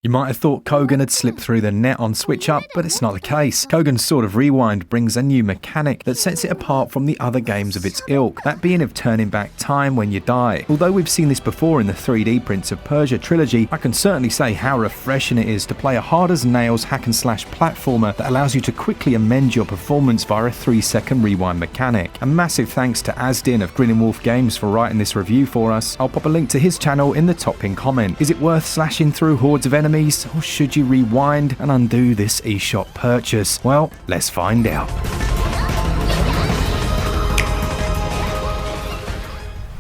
You might have thought Cogen had slipped through the net on SwitchUp, but it's not the case. Cogen Sword of Rewind brings a new mechanic that sets it apart from the other games of its ilk, that being of turning back time when you die. Although we've seen this before in the 3D Prince of Persia trilogy, I can certainly say how refreshing it is to play a hard-as-nails hack-and-slash platformer that allows you to quickly amend your performance via a 3-second rewind mechanic. A massive thanks to Azdin of Grinning Games for writing this review for us. I'll pop a link to his channel in the top pinned comment. Is it worth slashing through hordes of enemies? Or should you rewind and undo this eShop purchase? Well, let's find out.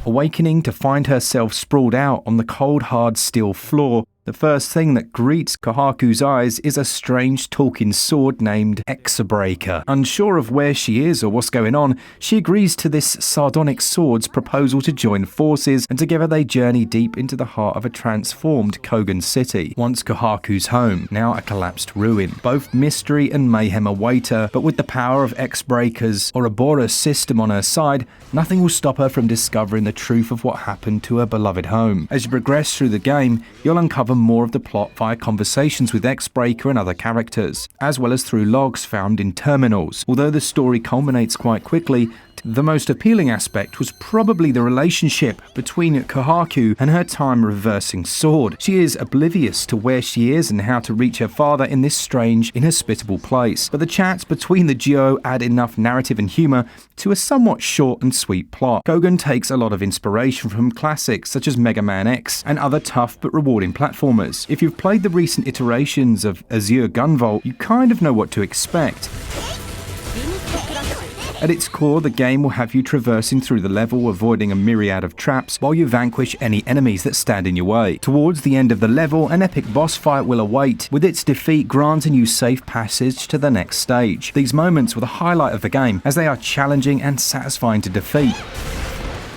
Awakening to find herself sprawled out on the cold hard steel floor, the first thing that greets Kohaku's eyes is a strange talking sword named Exabreaker. Unsure of where she is or what's going on, she agrees to this sardonic sword's proposal to join forces, and together they journey deep into the heart of a transformed Cogen city. Once Kohaku's home, now a collapsed ruin. Both mystery and mayhem await her, but with the power of Exabreaker's Ouroboros system on her side, nothing will stop her from discovering the truth of what happened to her beloved home. As you progress through the game, you'll uncover more of the plot via conversations with Exabreaker and other characters, as well as through logs found in terminals. Although the story culminates quite quickly, the most appealing aspect was probably the relationship between Kohaku and her time-reversing sword. She is oblivious to where she is and how to reach her father in this strange, inhospitable place, but the chats between the duo add enough narrative and humour to a somewhat short and sweet plot. Cogen takes a lot of inspiration from classics such as Mega Man X and other tough but rewarding platformers. If you've played the recent iterations of Azure Gunvolt, you kind of know what to expect. At its core, the game will have you traversing through the level, avoiding a myriad of traps while you vanquish any enemies that stand in your way. Towards the end of the level, an epic boss fight will await, with its defeat granting you safe passage to the next stage. These moments were the highlight of the game, as they are challenging and satisfying to defeat.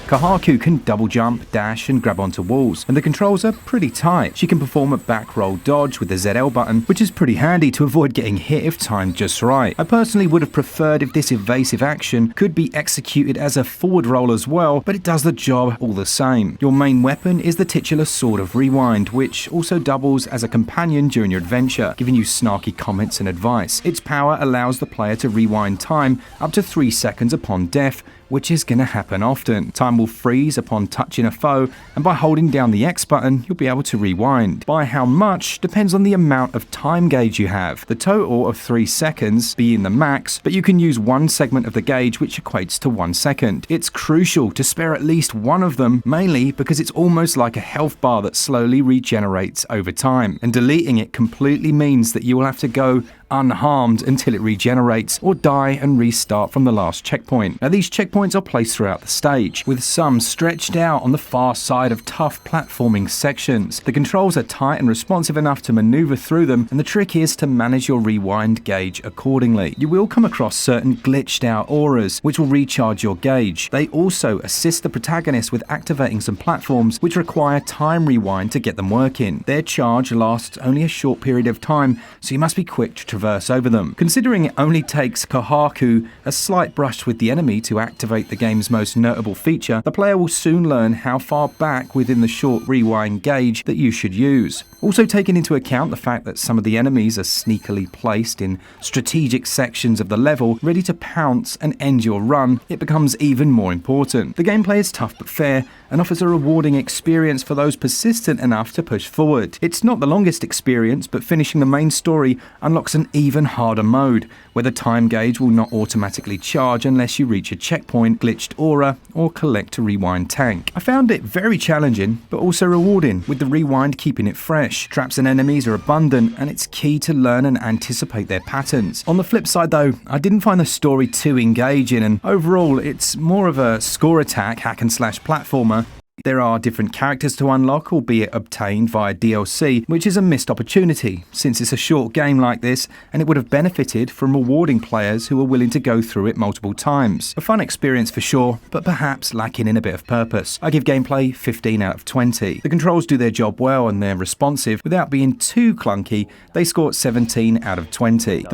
Kohaku can double jump, dash and grab onto walls, and the controls are pretty tight. She can perform a back roll dodge with the ZL button, which is pretty handy to avoid getting hit if timed just right. I personally would have preferred if this evasive action could be executed as a forward roll as well, but it does the job all the same. Your main weapon is the titular Sword of Rewind, which also doubles as a companion during your adventure, giving you snarky comments and advice. Its power allows the player to rewind time up to 3 seconds upon death, which is going to happen often. Time will freeze upon touching a foe, and by holding down the X button, you'll be able to rewind. By how much depends on the amount of time gauge you have. The total of 3 seconds being the max, but you can use one segment of the gauge, which equates to 1 second. It's crucial to spare at least one of them, mainly because it's almost like a health bar that slowly regenerates over time, and deleting it completely means that you will have to go unharmed until it regenerates, or die and restart from the last checkpoint. Now, these checkpoints are placed throughout the stage, with some stretched out on the far side of tough platforming sections. The controls are tight and responsive enough to maneuver through them, and the trick is to manage your rewind gauge accordingly. You will come across certain glitched out auras, which will recharge your gauge. They also assist the protagonist with activating some platforms which require time rewind to get them working. Their charge lasts only a short period of time, so you must be quick to traverse over them. Considering it only takes Kohaku a slight brush with the enemy to activate the game's most notable feature, the player will soon learn how far back within the short rewind gauge that you should use. Also, taking into account the fact that some of the enemies are sneakily placed in strategic sections of the level, ready to pounce and end your run, it becomes even more important. The gameplay is tough but fair, and offers a rewarding experience for those persistent enough to push forward. It's not the longest experience, but finishing the main story unlocks an even harder mode, where the time gauge will not automatically charge unless you reach a checkpoint, glitched aura, or collect a rewind tank. I found it very challenging, but also rewarding, with the rewind keeping it fresh. Traps and enemies are abundant, and it's key to learn and anticipate their patterns. On the flip side though, I didn't find the story too engaging, and overall it's more of a score attack hack and slash platformer. There are different characters to unlock, albeit obtained via DLC, which is a missed opportunity, since it's a short game like this, and it would have benefited from rewarding players who are willing to go through it multiple times. A fun experience for sure, but perhaps lacking in a bit of purpose. I give gameplay 15 out of 20. The controls do their job well and they're responsive. Without being too clunky, they score 17 out of 20.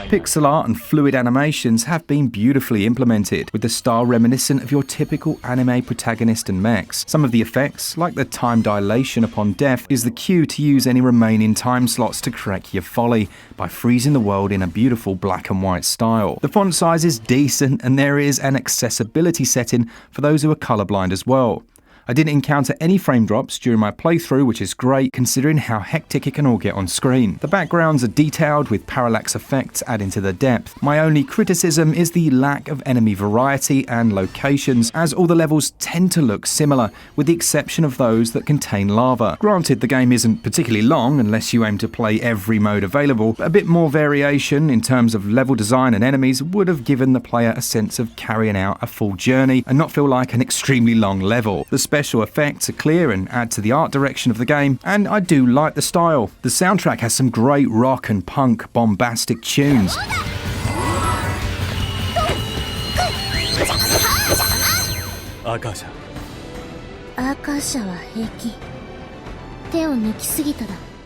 Pixel art and fluid animations have been beautifully implemented, with the style reminiscent of your typical anime protagonist and mechs. Some of the effects, like the time dilation upon death, is the cue to use any remaining time slots to correct your folly by freezing the world in a beautiful black and white style. The font size is decent, and there is an accessibility setting for those who are colorblind as well. I didn't encounter any frame drops during my playthrough, which is great considering how hectic it can all get on screen. The backgrounds are detailed with parallax effects adding to the depth. My only criticism is the lack of enemy variety and locations, as all the levels tend to look similar, with the exception of those that contain lava. Granted, the game isn't particularly long unless you aim to play every mode available, but a bit more variation in terms of level design and enemies would have given the player a sense of carrying out a full journey and not feel like an extremely long level. The special effects are clear and add to the art direction of the game, and I do like the style. The soundtrack has some great rock and punk bombastic tunes.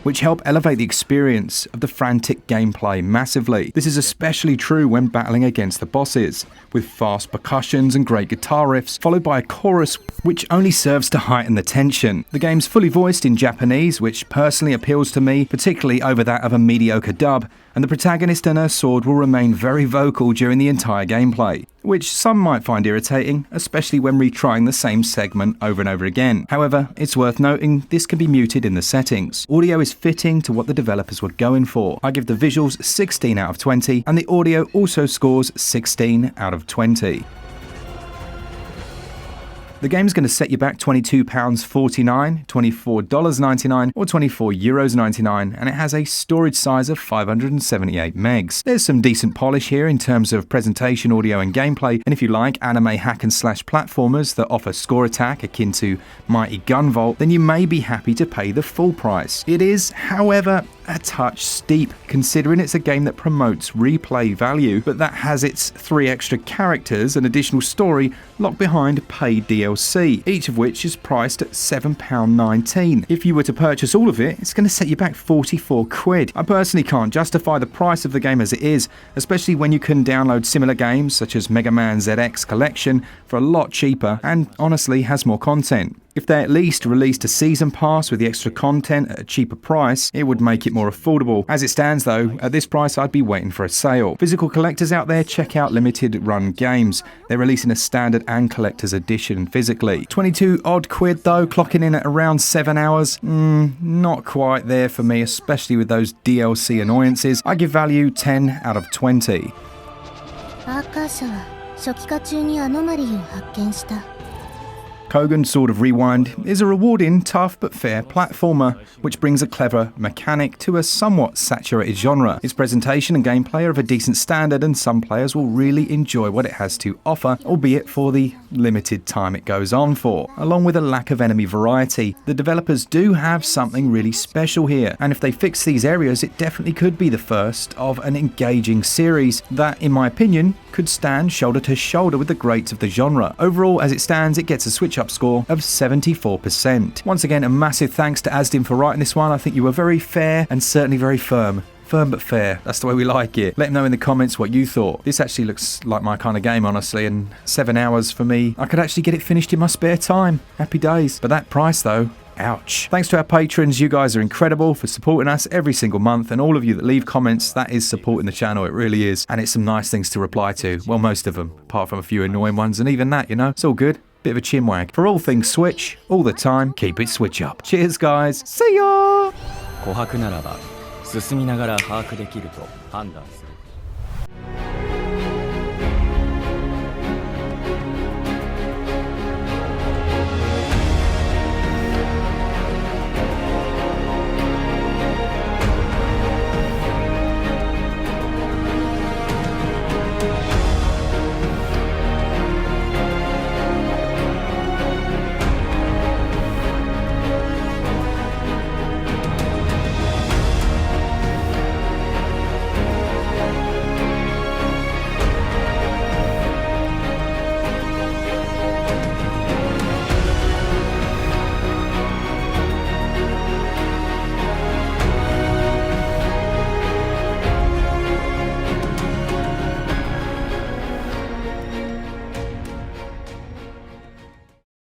Which help elevate the experience of the frantic gameplay massively. This is especially true when battling against the bosses, with fast percussions and great guitar riffs, followed by a chorus which only serves to heighten the tension. The game's fully voiced in Japanese, which personally appeals to me, particularly over that of a mediocre dub, and the protagonist and her sword will remain very vocal during the entire gameplay, which some might find irritating, especially when retrying the same segment over and over again. However, it's worth noting this can be muted in the settings. Audio is fitting to what the developers were going for. I give the visuals 16 out of 20, and the audio also scores 16 out of 20. The game's going to set you back £22.49, $24.99 or €24.99, and it has a storage size of 578 megs. There's some decent polish here in terms of presentation, audio and gameplay, and if you like anime hack and slash platformers that offer score attack akin to Mighty Gunvolt, then you may be happy to pay the full price. It is, however, a touch steep, considering it's a game that promotes replay value, but that has its 3 extra characters and additional story locked behind paid DLC, each of which is priced at £7.19. If you were to purchase all of it, it's going to set you back 44 quid. I personally can't justify the price of the game as it is, especially when you can download similar games such as Mega Man ZX Collection for a lot cheaper and honestly has more content. If they at least released a season pass with the extra content at a cheaper price, it would make it more affordable. As it stands though, at this price I'd be waiting for a sale. Physical collectors out there, check out Limited Run Games. They're releasing a standard and collector's edition physically. 22 odd quid though, clocking in at around 7 hours. Not quite there for me, especially with those DLC annoyances. I give value 10 out of 20. Cogen Sword of Rewind is a rewarding, tough but fair platformer, which brings a clever mechanic to a somewhat saturated genre. Its presentation and gameplay are of a decent standard, and some players will really enjoy what it has to offer, albeit for the limited time it goes on for. Along with a lack of enemy variety, the developers do have something really special here, and if they fix these areas, it definitely could be the first of an engaging series that, in my opinion, could stand shoulder to shoulder with the greats of the genre. Overall, as it stands, it gets a SwitchUp score of 74%. Once again, a massive thanks to Azdin for writing this one. I think you were very fair and certainly very firm. Firm but fair. That's the way we like it. Let them know in the comments what you thought. This actually looks like my kind of game, honestly, and 7 hours for me. I could actually get it finished in my spare time. Happy days. But that price though, ouch. Thanks to our patrons, you guys are incredible for supporting us every single month, and all of you that leave comments, that is supporting the channel, it really is. And it's some nice things to reply to. Well, most of them, apart from a few annoying ones, and even that, you know, it's all good. Bit of a chinwag. For all things Switch, all the time, keep it Switch up. Cheers guys, see ya! 琥珀ならば進みながら把握できると判断する